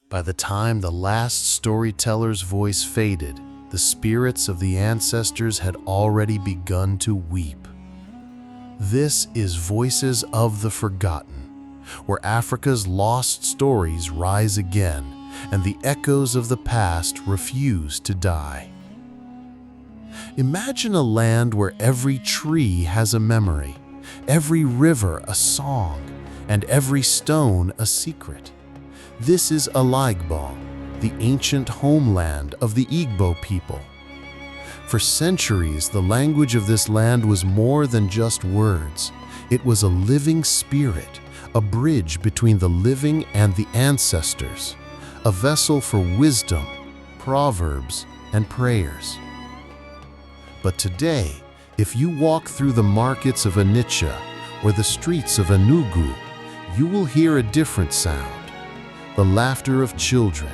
By the time the last storyteller's voice faded, the spirits of the ancestors had already begun to weep. This is Voices of the Forgotten, where Africa's lost stories rise again and the echoes of the past refuse to die. Imagine a land where every tree has a memory, every river a song, and every stone a secret. This is Igbo, the ancient homeland of the Igbo people. For centuries, the language of this land was more than just words. It was a living spirit, a bridge between the living and the ancestors, a vessel for wisdom, proverbs, and prayers. But today, if you walk through the markets of Onitsha or the streets of Enugu, you will hear a different sound. The laughter of children,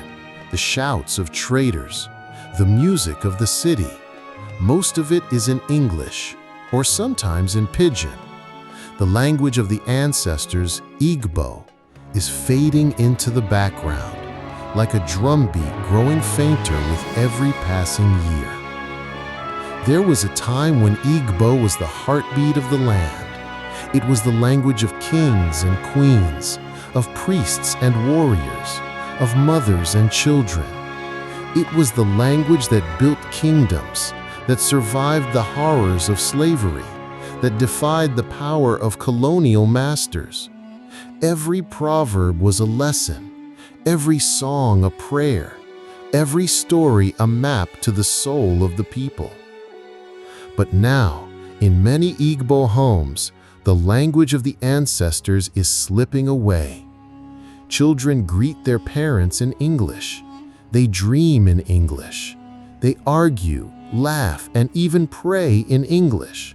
the shouts of traders, the music of the city. Most of it is in English, or sometimes in Pidgin. The language of the ancestors, Igbo, is fading into the background, like a drumbeat growing fainter with every passing year. There was a time when Igbo was the heartbeat of the land. It was the language of kings and queens, of priests and warriors, of mothers and children. It was the language that built kingdoms, that survived the horrors of slavery, that defied the power of colonial masters. Every proverb was a lesson, every song a prayer, every story a map to the soul of the people. But now, in many Igbo homes, the language of the ancestors is slipping away. Children greet their parents in English. They dream in English. They argue, laugh, and even pray in English.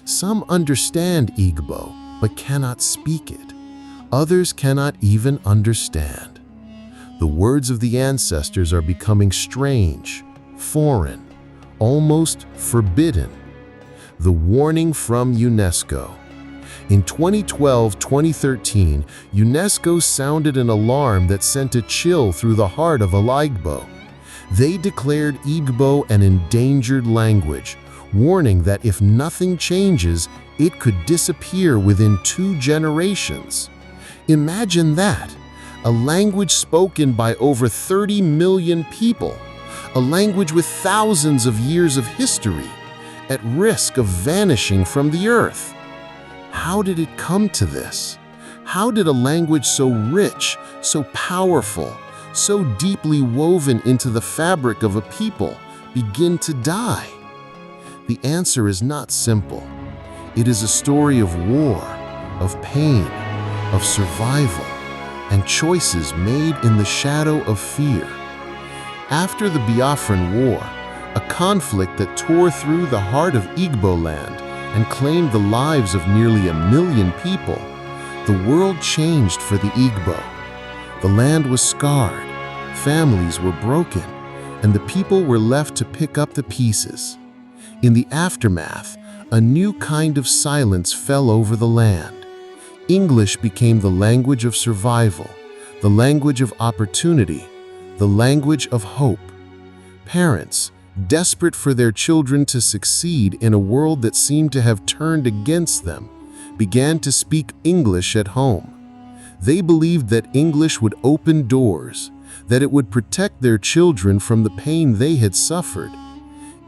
Some understand Igbo, but cannot speak it. Others cannot even understand. The words of the ancestors are becoming strange, foreign, almost forbidden. The warning from UNESCO. In 2012-2013, UNESCO sounded an alarm that sent a chill through the heart of Igbo. They declared Igbo an endangered language, warning that if nothing changes, it could disappear within 2 generations. Imagine that, a language spoken by over 30 million people, a language with thousands of years of history, at risk of vanishing from the earth. How did it come to this? How did a language so rich, so powerful, so deeply woven into the fabric of a people begin to die? The answer is not simple. It is a story of war, of pain, of survival, and choices made in the shadow of fear. After the Biafran War, a conflict that tore through the heart of Igbo land and claimed the lives of nearly 1 million people, the world changed for the Igbo. The land was scarred, families were broken, and the people were left to pick up the pieces. In the aftermath, a new kind of silence fell over the land. English became the language of survival, the language of opportunity, the language of hope. Parents, desperate for their children to succeed in a world that seemed to have turned against them, began to speak English at home. They believed that English would open doors, that it would protect their children from the pain they had suffered.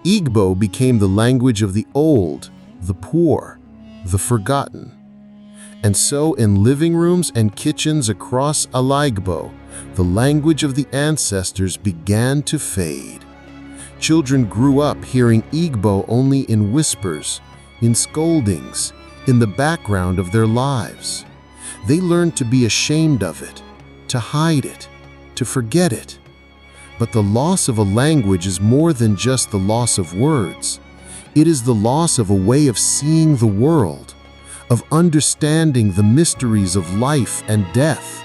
Igbo became the language of the old, the poor, the forgotten. And so in living rooms and kitchens across Igbo, the language of the ancestors began to fade. Children grew up hearing Igbo only in whispers, in scoldings, in the background of their lives. They learned to be ashamed of it, to hide it, to forget it. But the loss of a language is more than just the loss of words. It is the loss of a way of seeing the world, of understanding the mysteries of life and death,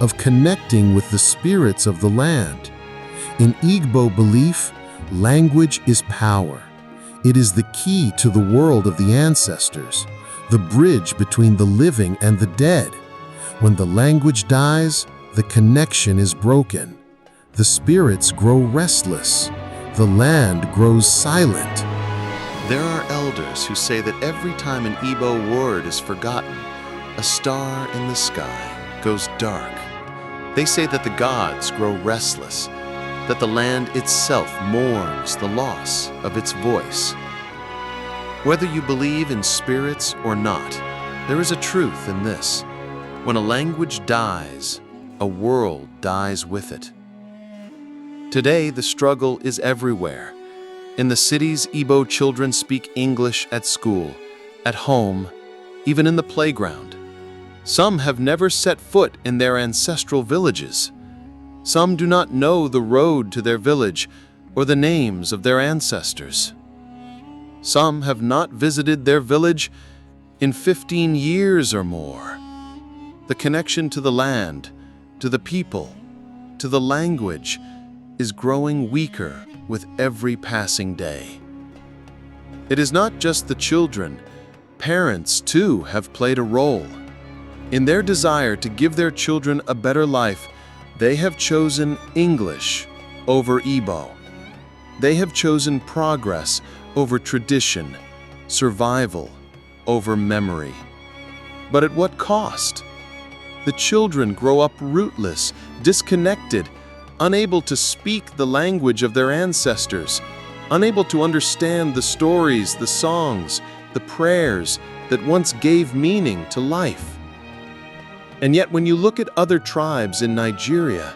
of connecting with the spirits of the land. In Igbo belief, language is power. It is the key to the world of the ancestors, the bridge between the living and the dead. When the language dies, the connection is broken. The spirits grow restless. The land grows silent. There are elders who say that every time an Igbo word is forgotten, a star in the sky goes dark. They say that the gods grow restless, that the land itself mourns the loss of its voice. Whether you believe in spirits or not, there is a truth in this. When a language dies, a world dies with it. Today, the struggle is everywhere. In the cities, Igbo children speak English at school, at home, even in the playground. Some have never set foot in their ancestral villages. Some do not know the road to their village or the names of their ancestors. Some have not visited their village in 15 years or more. The connection to the land, to the people, to the language is growing weaker with every passing day. It is not just the children. Parents, too, have played a role. In their desire to give their children a better life, they have chosen English over Igbo. They have chosen progress over tradition, survival over memory. But at what cost? The children grow up rootless, disconnected, unable to speak the language of their ancestors, unable to understand the stories, the songs, the prayers that once gave meaning to life. And yet when you look at other tribes in Nigeria,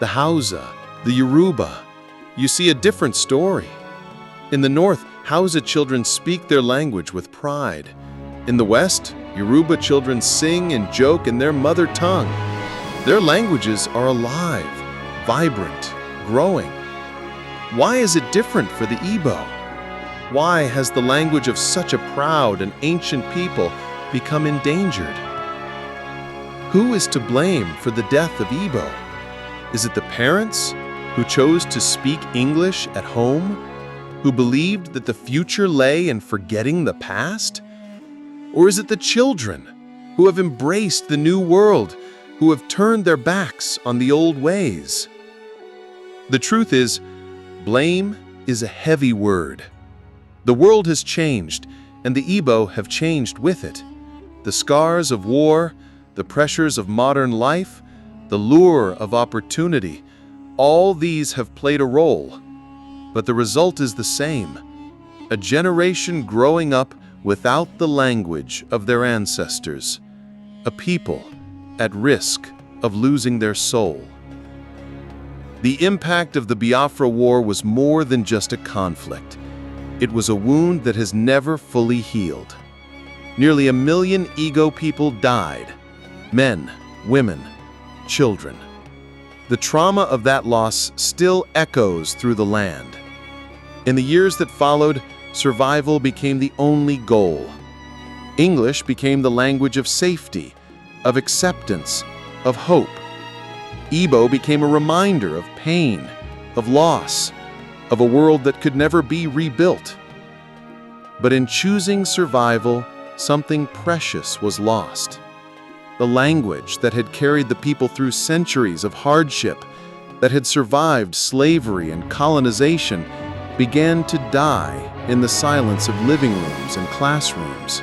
the Hausa, the Yoruba, you see a different story. In the north, Hausa children speak their language with pride. In the west, Yoruba children sing and joke in their mother tongue. Their languages are alive, vibrant, growing. Why is it different for the Igbo? Why has the language of such a proud and ancient people become endangered? Who is to blame for the death of Igbo? Is it the parents who chose to speak English at home, who believed that the future lay in forgetting the past? Or is it the children who have embraced the new world, who have turned their backs on the old ways? The truth is, blame is a heavy word. The world has changed, and the Igbo have changed with it. The scars of war, the pressures of modern life, the lure of opportunity, all these have played a role. But the result is the same: a generation growing up without the language of their ancestors, a people at risk of losing their soul. The impact of the Biafra War was more than just a conflict. It was a wound that has never fully healed. Nearly 1 million Igbo people died: men, women, children. The trauma of that loss still echoes through the land. In the years that followed, survival became the only goal. English became the language of safety, of acceptance, of hope. Igbo became a reminder of pain, of loss, of a world that could never be rebuilt. But in choosing survival, something precious was lost. The language that had carried the people through centuries of hardship, that had survived slavery and colonization, began to die in the silence of living rooms and classrooms.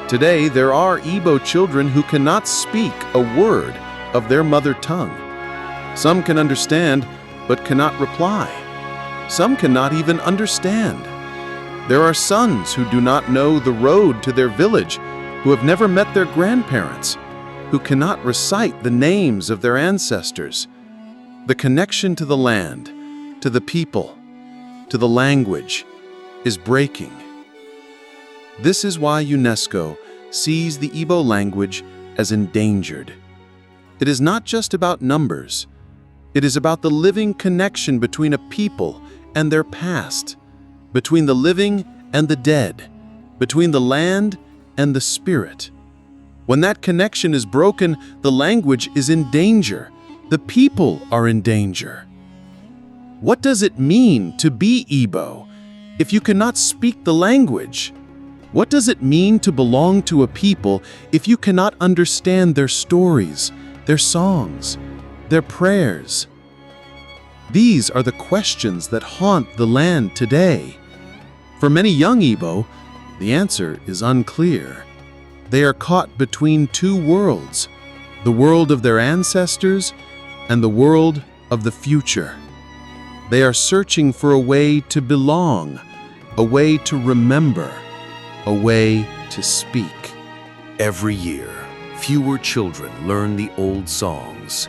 Today, there are Igbo children who cannot speak a word of their mother tongue. Some can understand, but cannot reply. Some cannot even understand. There are sons who do not know the road to their village, who have never met their grandparents, who cannot recite the names of their ancestors. The connection to the land, to the people, to the language, is breaking. This is why UNESCO sees the Igbo language as endangered. It is not just about numbers. It is about the living connection between a people and their past, between the living and the dead, between the land and the spirit. When that connection is broken, the language is in danger. The people are in danger. What does it mean to be Igbo if you cannot speak the language? What does it mean to belong to a people if you cannot understand their stories, their songs, their prayers. These are the questions that haunt the land today. For many young Igbo, the answer is unclear. They are caught between two worlds, the world of their ancestors and the world of the future. They are searching for a way to belong, a way to remember, a way to speak. Every year, fewer children learn the old songs.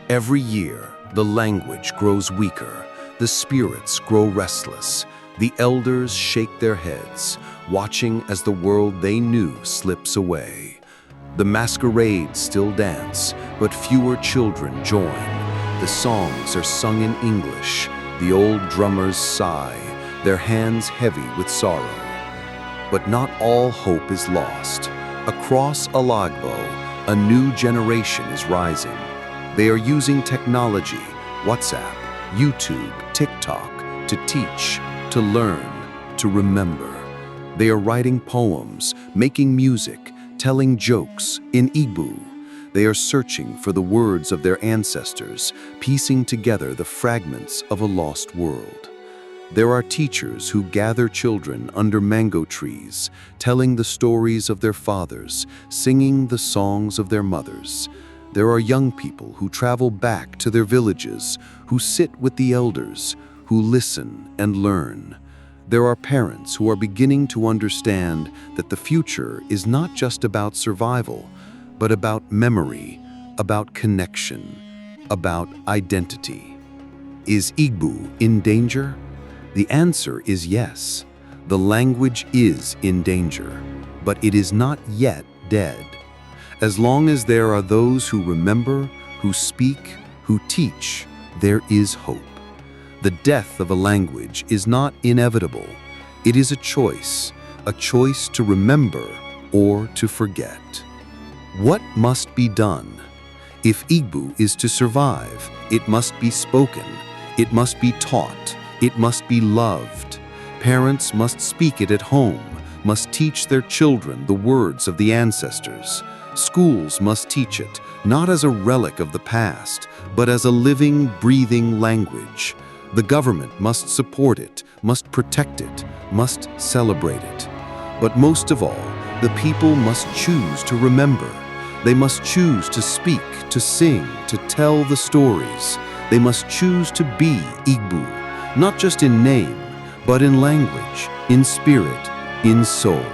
Every year, the language grows weaker, the spirits grow restless, the elders shake their heads, watching as the world they knew slips away. The masquerades still dance, but fewer children join. The songs are sung in English, the old drummers sigh, their hands heavy with sorrow. But not all hope is lost. Across Alagbo, a new generation is rising. They are using technology, WhatsApp, YouTube, TikTok, to teach, to learn, to remember. They are writing poems, making music, telling jokes in Igbo. They are searching for the words of their ancestors, piecing together the fragments of a lost world. There are teachers who gather children under mango trees, telling the stories of their fathers, singing the songs of their mothers. There are young people who travel back to their villages, who sit with the elders, who listen and learn. There are parents who are beginning to understand that the future is not just about survival, but about memory, about connection, about identity. Is Igbo in danger? The answer is yes. The language is in danger, but it is not yet dead. As long as there are those who remember, who speak, who teach, there is hope. The death of a language is not inevitable. It is a choice to remember or to forget. What must be done? If Igbo is to survive, it must be spoken, it must be taught, it must be loved. Parents must speak it at home, must teach their children the words of the ancestors. Schools must teach it, not as a relic of the past, but as a living, breathing language. The government must support it, must protect it, must celebrate it. But most of all, the people must choose to remember. They must choose to speak, to sing, to tell the stories. They must choose to be Igbo, not just in name, but in language, in spirit, in soul.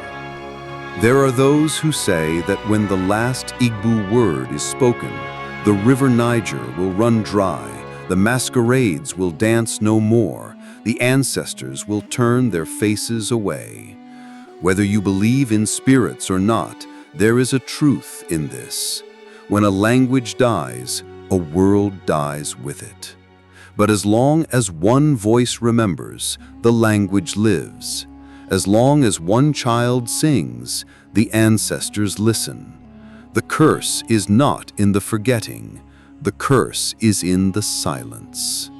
There are those who say that when the last Igbo word is spoken, the river Niger will run dry, the masquerades will dance no more, the ancestors will turn their faces away. Whether you believe in spirits or not, there is a truth in this. When a language dies, a world dies with it. But as long as one voice remembers, the language lives. As long as one child sings, the ancestors listen. The curse is not in the forgetting. The curse is in the silence.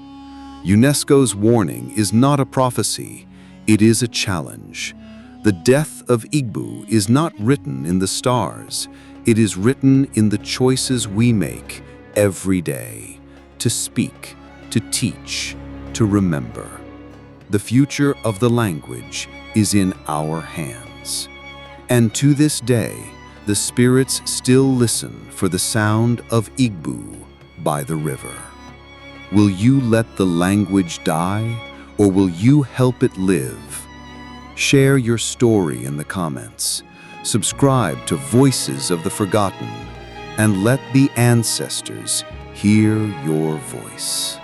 UNESCO's warning is not a prophecy. It is a challenge. The death of Igbo is not written in the stars. It is written in the choices we make every day. To speak, to teach, to remember. The future of the language is in our hands. And to this day, the spirits still listen for the sound of Igbo by the river. Will you let the language die, or will you help it live? Share your story in the comments. Subscribe to Voices of the Forgotten, and let the ancestors hear your voice.